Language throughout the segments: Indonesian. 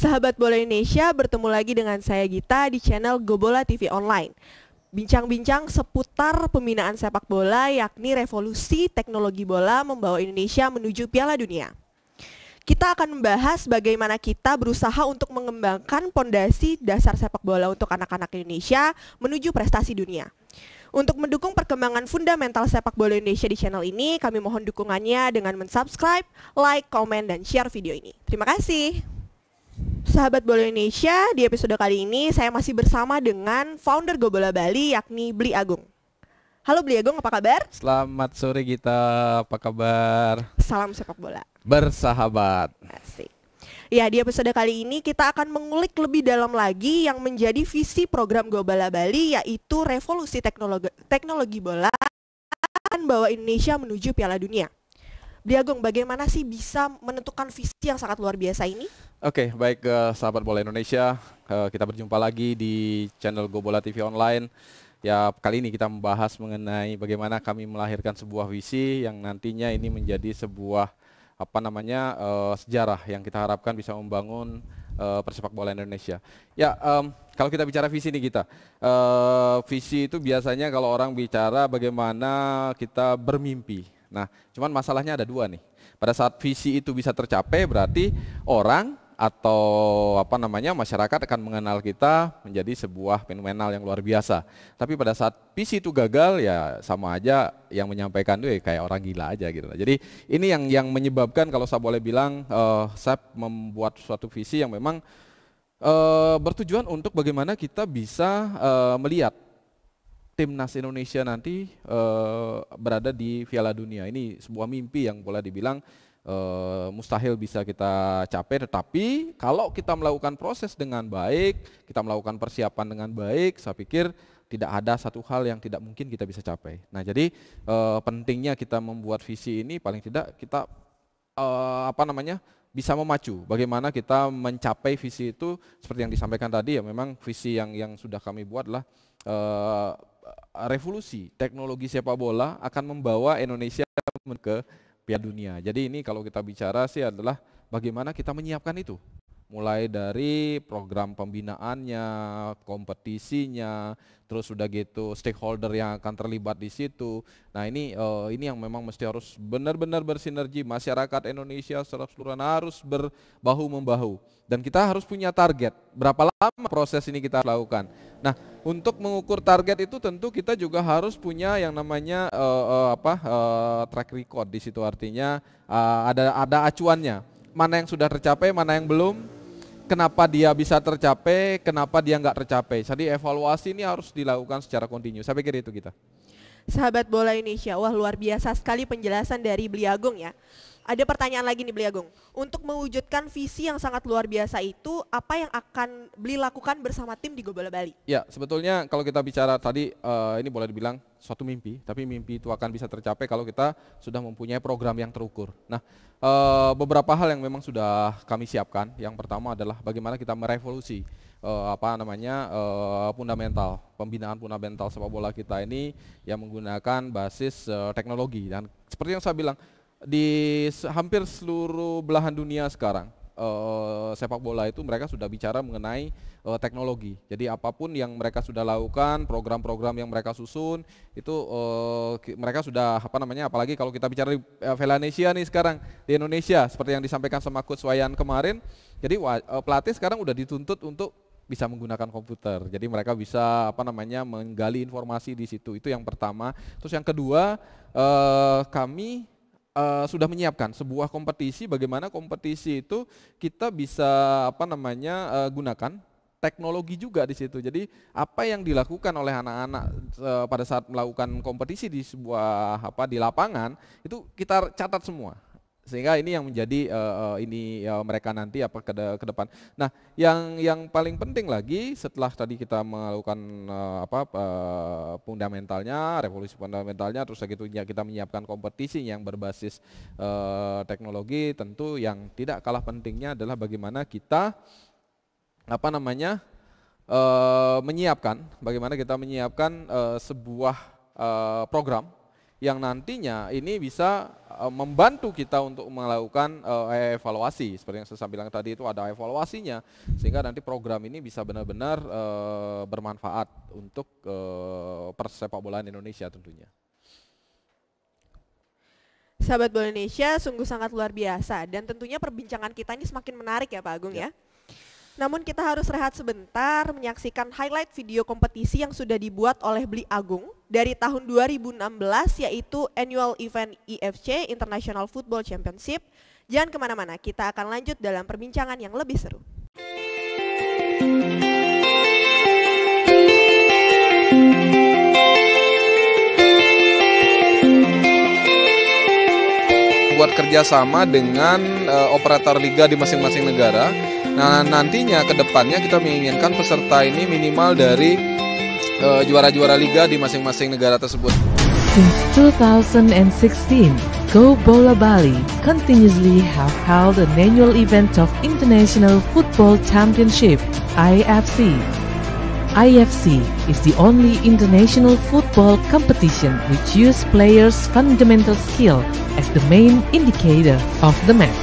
Sahabat bola Indonesia, bertemu lagi dengan saya Gita di channel Gobola TV Online. Bincang-bincang seputar pembinaan sepak bola, yakni revolusi teknologi bola membawa Indonesia menuju Piala Dunia. Kita akan membahas bagaimana kita berusaha untuk mengembangkan pondasi dasar sepak bola untuk anak-anak Indonesia menuju prestasi dunia. Untuk mendukung perkembangan fundamental sepak bola Indonesia di channel ini, kami mohon dukungannya dengan mensubscribe, like, komen, dan share video ini. Terima kasih. Sahabat bola Indonesia, di episode kali ini saya masih bersama dengan founder Gobola Bali, yakni Bli Agung. Halo Bli Agung, apa kabar? Selamat sore Gita, apa kabar? Salam sepak bola Bersahabat. Asik. Ya, di episode kali ini kita akan mengulik lebih dalam lagi yang menjadi visi program Gobola Bali, yaitu revolusi teknologi bola akan bawa Indonesia menuju Piala Dunia. Bli Agung, bagaimana sih bisa menentukan visi yang sangat luar biasa ini? Oke, baik sahabat bola Indonesia, kita berjumpa lagi di channel Gobola TV Online. Ya, kali ini kita membahas mengenai bagaimana kami melahirkan sebuah visi yang nantinya ini menjadi sebuah sejarah yang kita harapkan bisa membangun persepak bola Indonesia. Ya, kalau kita bicara visi nih kita, visi itu biasanya kalau orang bicara bagaimana kita bermimpi. Nah, cuman masalahnya ada dua nih. Pada saat visi itu bisa tercapai, berarti orang atau masyarakat akan mengenal kita menjadi sebuah fenomenal yang luar biasa. Tapi pada saat visi itu gagal, ya sama aja yang menyampaikan itu kayak orang gila aja gitu. Jadi ini yang menyebabkan kalau saya boleh bilang, saya membuat suatu visi yang memang bertujuan untuk bagaimana kita bisa melihat timnas Indonesia nanti berada di Piala Dunia. Ini sebuah mimpi yang boleh dibilang mustahil bisa kita capai, tetapi kalau kita melakukan proses dengan baik, kita melakukan persiapan dengan baik, saya pikir tidak ada satu hal yang tidak mungkin kita bisa capai. Nah, jadi pentingnya kita membuat visi ini paling tidak kita bisa memacu bagaimana kita mencapai visi itu seperti yang disampaikan tadi. Ya memang visi yang sudah kami buat adalah revolusi teknologi sepak bola akan membawa Indonesia ke Piala Dunia. Jadi ini kalau kita bicara sih adalah bagaimana kita menyiapkan itu. Mulai dari program pembinaannya, kompetisinya, terus sudah gitu stakeholder yang akan terlibat di situ. Nah, ini yang memang mesti harus benar-benar bersinergi. Masyarakat Indonesia secara keseluruhan harus berbahu-membahu. Dan kita harus punya target. Berapa lama proses ini kita lakukan. Nah, untuk mengukur target itu tentu kita juga harus punya yang namanya track record di situ, artinya ada acuannya. Mana yang sudah tercapai, mana yang belum. Kenapa dia bisa tercapai, kenapa dia nggak tercapai. Jadi evaluasi ini harus dilakukan secara kontinu. Saya pikir itu kita. Sahabat bola Indonesia, wah luar biasa sekali penjelasan dari Bli Agung ya. Ada pertanyaan lagi nih Bli Agung. Untuk mewujudkan visi yang sangat luar biasa itu, apa yang akan Bli lakukan bersama tim di Gobola Bali? Ya, sebetulnya kalau kita bicara tadi, ini boleh dibilang suatu mimpi, tapi mimpi itu akan bisa tercapai kalau kita sudah mempunyai program yang terukur. Nah, beberapa hal yang memang sudah kami siapkan. Yang pertama adalah bagaimana kita merevolusi fundamental, pembinaan fundamental sepak bola kita ini yang menggunakan basis teknologi. Dan seperti yang saya bilang, di hampir seluruh belahan dunia sekarang sepak bola itu mereka sudah bicara mengenai teknologi. Jadi apapun yang mereka sudah lakukan, program-program yang mereka susun itu mereka sudah apalagi kalau kita bicara di Piala Indonesia nih sekarang di Indonesia seperti yang disampaikan sama Coach Wayan kemarin. Jadi pelatih sekarang udah dituntut untuk bisa menggunakan komputer. Jadi mereka bisa menggali informasi di situ. Itu yang pertama. Terus yang kedua, kami sudah menyiapkan sebuah kompetisi, bagaimana kompetisi itu kita bisa gunakan teknologi juga di situ. Jadi apa yang dilakukan oleh anak-anak pada saat melakukan kompetisi di sebuah di lapangan itu kita catat semua. Sehingga ini yang menjadi mereka nanti ke depan. Nah, yang paling penting lagi setelah tadi kita melakukan fundamentalnya, revolusi fundamentalnya, terus gitu kita menyiapkan kompetisi yang berbasis teknologi, tentu yang tidak kalah pentingnya adalah bagaimana kita menyiapkan sebuah program yang nantinya ini bisa membantu kita untuk melakukan evaluasi. Seperti yang saya bilang tadi, itu ada evaluasinya, sehingga nanti program ini bisa benar-benar bermanfaat untuk persepak bolaan Indonesia tentunya. Sahabat Bola Indonesia, sungguh sangat luar biasa dan tentunya perbincangan kita ini semakin menarik ya Pak Agung ya. Namun kita harus rehat sebentar menyaksikan highlight video kompetisi yang sudah dibuat oleh Beli Agung dari tahun 2016, yaitu Annual Event IFC International Football Championship. Jangan kemana-mana, kita akan lanjut dalam perbincangan yang lebih seru. Buat kerjasama dengan operator liga di masing-masing negara. Nah, nantinya ke depannya kita menginginkan peserta ini minimal dari juara-juara liga di masing-masing negara tersebut. Since 2016, Go Bola Bali continuously have held an annual event of International Football Championship, IFC. IFC is the only international football competition which use players' fundamental skill as the main indicator of the match.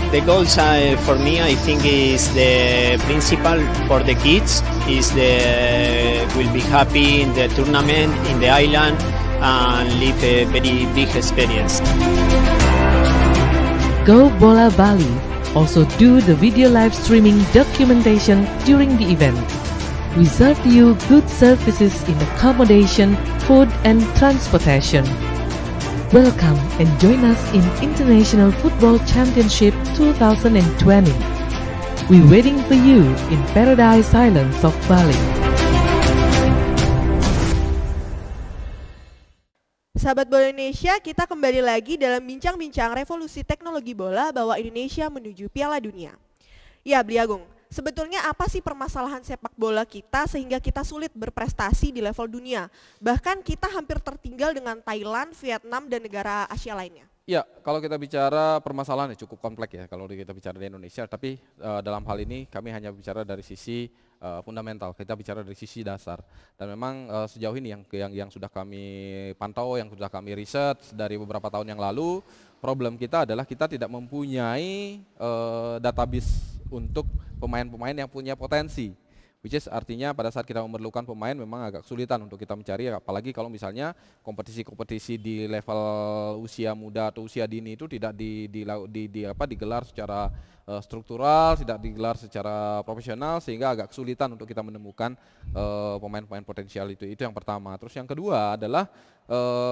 The goals for me, I think, is the principal for the kids is will be happy in the tournament in the island and live a very big experience. Go Bola Bali also do the video live streaming documentation during the event. We serve you good services in accommodation, food and transportation. Welcome and join us in International Football Championship 2020. We're waiting for you in Paradise Islands of Bali. Sahabat Bola Indonesia, kita kembali lagi dalam bincang-bincang revolusi teknologi bola bahwa Indonesia menuju Piala Dunia. Ya, Beli Agung, sebetulnya apa sih permasalahan sepak bola kita sehingga kita sulit berprestasi di level dunia? Bahkan kita hampir tertinggal dengan Thailand, Vietnam, dan negara Asia lainnya. Ya, kalau kita bicara permasalahan cukup kompleks ya kalau kita bicara di Indonesia, tapi dalam hal ini kami hanya bicara dari sisi fundamental, kita bicara dari sisi dasar. Dan memang sejauh ini yang sudah kami pantau, yang sudah kami riset dari beberapa tahun yang lalu, problem kita adalah kita tidak mempunyai database untuk pemain-pemain yang punya potensi, which is artinya pada saat kita memerlukan pemain memang agak kesulitan untuk kita mencari, apalagi kalau misalnya kompetisi-kompetisi di level usia muda atau usia dini itu tidak digelar secara struktural, tidak digelar secara profesional, sehingga agak kesulitan untuk kita menemukan pemain-pemain potensial itu yang pertama. Terus yang kedua adalah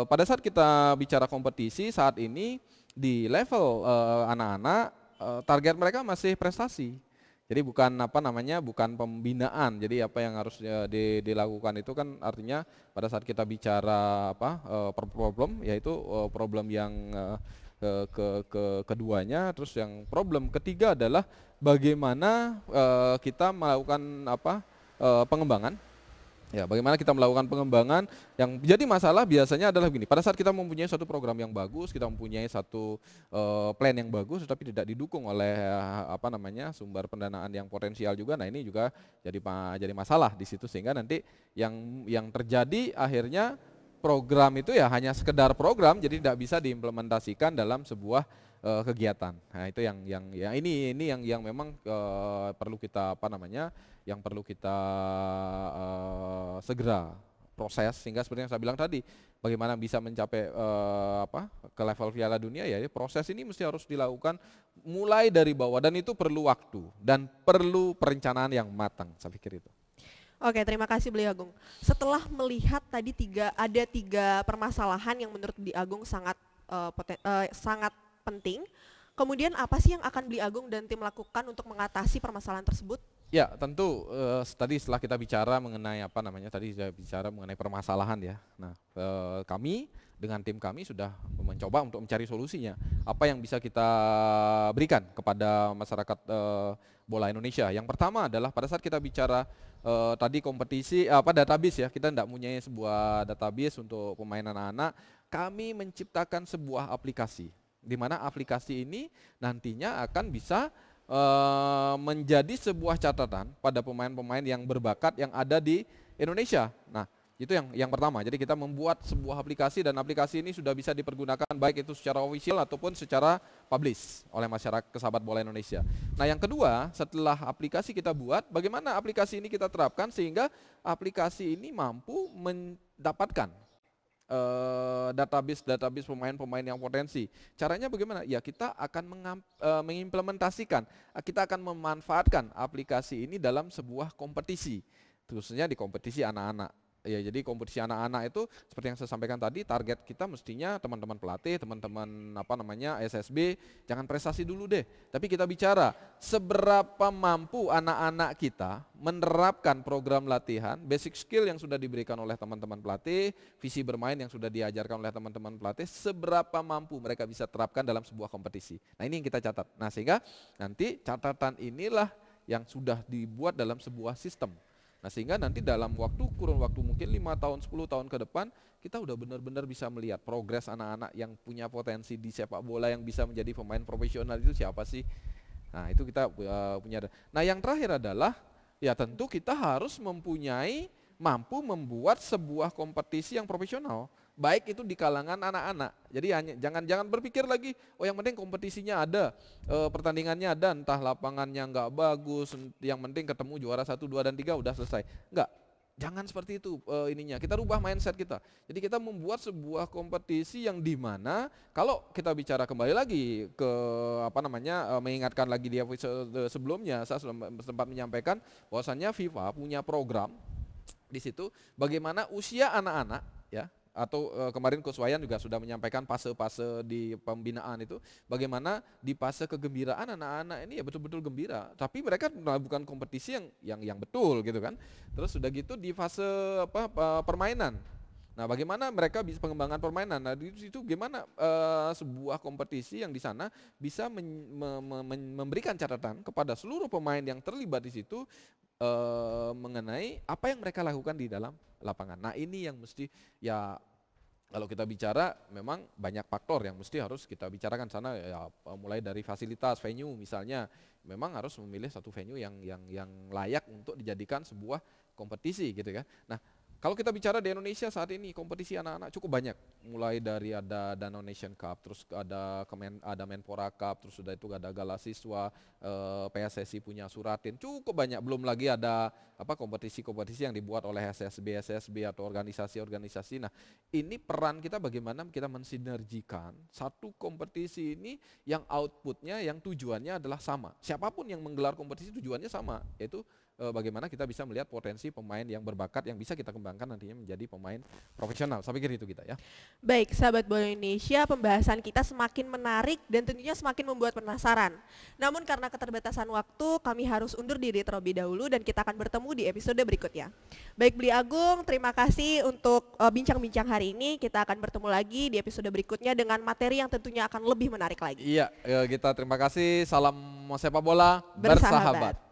pada saat kita bicara kompetisi saat ini di level anak-anak, target mereka masih prestasi. Jadi bukan bukan pembinaan. Jadi apa yang harus dilakukan itu kan artinya pada saat kita bicara problem, yaitu problem yang keduanya. Terus yang problem ketiga adalah bagaimana kita melakukan pengembangan. Ya, bagaimana kita melakukan pengembangan. Yang jadi masalah biasanya adalah begini, pada saat kita mempunyai suatu program yang bagus, kita mempunyai satu plan yang bagus, tetapi tidak didukung oleh sumber pendanaan yang potensial juga. Nah, ini juga jadi masalah di situ, sehingga nanti yang terjadi akhirnya program itu ya hanya sekedar program, jadi tidak bisa diimplementasikan dalam sebuah kegiatan. Nah, itu yang memang perlu kita yang perlu kita segera proses, sehingga seperti yang saya bilang tadi, bagaimana bisa mencapai ke level Piala Dunia, ya proses ini mesti harus dilakukan mulai dari bawah, dan itu perlu waktu dan perlu perencanaan yang matang, saya pikir itu. Oke, terima kasih Beli Agung. Setelah melihat tadi ada tiga permasalahan yang menurut Beli Agung sangat penting, kemudian apa sih yang akan Beli Agung dan tim lakukan untuk mengatasi permasalahan tersebut? Ya, tentu tadi setelah kita bicara mengenai mengenai permasalahan ya. Nah, kami dengan tim kami sudah mencoba untuk mencari solusinya. Apa yang bisa kita berikan kepada masyarakat bola Indonesia? Yang pertama adalah pada saat kita bicara tadi kompetisi database ya, kita tidak punya sebuah database untuk pemain anak-anak. Kami menciptakan sebuah aplikasi, di mana aplikasi ini nantinya akan bisa menjadi sebuah catatan pada pemain-pemain yang berbakat yang ada di Indonesia. Nah, Itu yang pertama. Jadi kita membuat sebuah aplikasi dan aplikasi ini sudah bisa dipergunakan baik itu secara official ataupun secara publish oleh masyarakat sahabat bola Indonesia. Nah, yang kedua, setelah aplikasi kita buat, bagaimana aplikasi ini kita terapkan sehingga aplikasi ini mampu mendapatkan database pemain-pemain yang potensi. Caranya bagaimana? Ya, kita akan mengimplementasikan, kita akan memanfaatkan aplikasi ini dalam sebuah kompetisi, khususnya di kompetisi anak-anak. Ya, jadi kompetisi anak-anak itu seperti yang saya sampaikan tadi, target kita mestinya teman-teman pelatih, teman-teman SSB, jangan prestasi dulu deh. Tapi kita bicara seberapa mampu anak-anak kita menerapkan program latihan, basic skill yang sudah diberikan oleh teman-teman pelatih, visi bermain yang sudah diajarkan oleh teman-teman pelatih, seberapa mampu mereka bisa terapkan dalam sebuah kompetisi. Nah, ini yang kita catat. Nah, sehingga nanti catatan inilah yang sudah dibuat dalam sebuah sistem. Nah, sehingga nanti dalam kurun waktu mungkin 5 tahun, 10 tahun ke depan, kita udah benar-benar bisa melihat progres anak-anak yang punya potensi di sepak bola yang bisa menjadi pemain profesional itu siapa sih. Nah, itu kita punya. Nah, yang terakhir adalah, ya tentu kita harus mampu membuat sebuah kompetisi yang profesional. Baik itu di kalangan anak-anak. Jadi jangan berpikir lagi, oh yang penting kompetisinya ada, pertandingannya ada, entah lapangannya nggak bagus, yang penting ketemu juara 1, 2, dan 3 udah selesai. Enggak, jangan seperti itu ininya. Kita rubah mindset kita. Jadi kita membuat sebuah kompetisi yang dimana kalau kita bicara kembali lagi ke mengingatkan lagi di episode sebelumnya, saya sempat menyampaikan bahwasannya FIFA punya program di situ bagaimana usia anak-anak, ya, atau kemarin Coach Wayan juga sudah menyampaikan fase-fase di pembinaan itu, bagaimana di fase kegembiraan anak-anak ini ya betul-betul gembira, tapi mereka melakukan kompetisi yang betul gitu kan. Terus sudah gitu di fase permainan. Nah, bagaimana mereka bisa pengembangan permainan. Nah, di situ gimana sebuah kompetisi yang di sana bisa memberikan catatan kepada seluruh pemain yang terlibat di situ mengenai apa yang mereka lakukan di dalam lapangan. Nah, ini yang mesti, ya kalau kita bicara memang banyak faktor yang mesti harus kita bicarakan sana, ya mulai dari fasilitas venue misalnya, memang harus memilih satu venue yang layak untuk dijadikan sebuah kompetisi gitu kan. Nah, kalau kita bicara di Indonesia saat ini kompetisi anak-anak cukup banyak, mulai dari ada Danau Nation Cup, terus ada Menpora Cup, terus sudah itu ada Gala Siswa, PSSI punya Suratin, cukup banyak. Belum lagi ada kompetisi-kompetisi yang dibuat oleh SSB atau organisasi-organisasi. Nah, ini peran kita bagaimana kita mensinergikan satu kompetisi ini yang outputnya, yang tujuannya adalah sama. Siapapun yang menggelar kompetisi tujuannya sama, yaitu bagaimana kita bisa melihat potensi pemain yang berbakat yang bisa kita kembangkan nantinya menjadi pemain profesional. Saya pikir itu kita, ya. Baik, sahabat bola Indonesia, pembahasan kita semakin menarik dan tentunya semakin membuat penasaran. Namun karena keterbatasan waktu, kami harus undur diri terlebih dahulu dan kita akan bertemu di episode berikutnya. Baik, Bli Agung, terima kasih untuk bincang-bincang hari ini. Kita akan bertemu lagi di episode berikutnya dengan materi yang tentunya akan lebih menarik lagi. Iya, kita terima kasih. Salam sepak bola bersahabat.